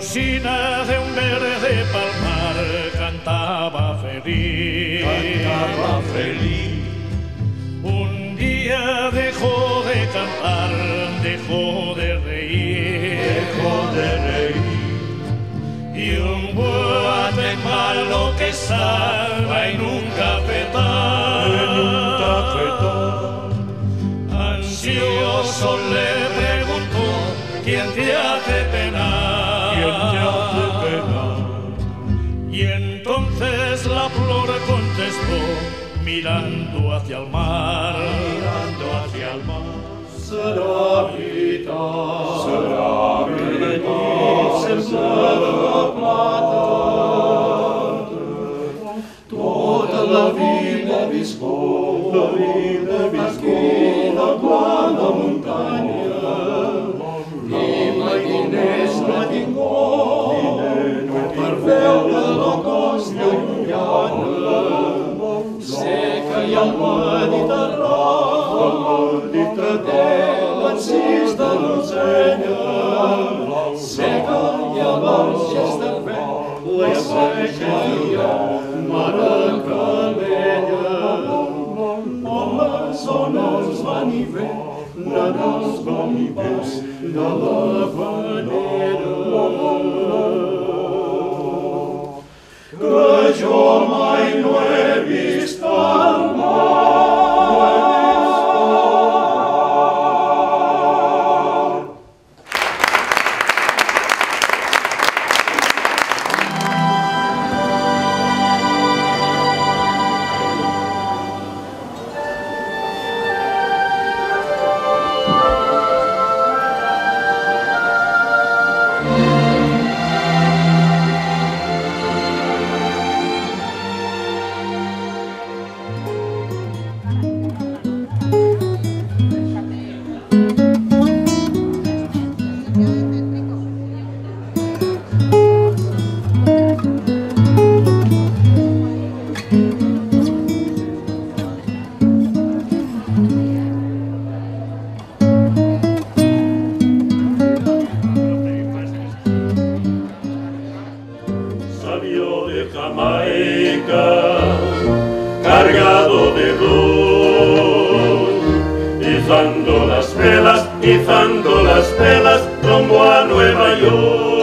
Rosina de un verde palmar cantaba feliz. Cantaba feliz. Un día dejó de cantar, dejó de reír. Dejó de reír. Y un Guatemala que estaba en un cafetal. En un cafetal. Ansioso le preguntó: ¿quién te hace penar? ¿Quién te hace penar? Y entonces la flor contestó, mirando hacia el mar. Mirando hacia el mar. Seravita, tota la vida viscut aquí la plana muntanya, i mai diners no ha tingut per veure la costa llunyana. Sé que hi ha el Mediterrani que té l'encís de rosella. Sé que hi ha marges de fe, la seca hi ha mare calella. Homes o nois van i venen els bombers de l'Havanera, que jo mai no he vist al mar. Salió de Jamaica, cargado de ron, izando las velas, rumbo a Nueva York.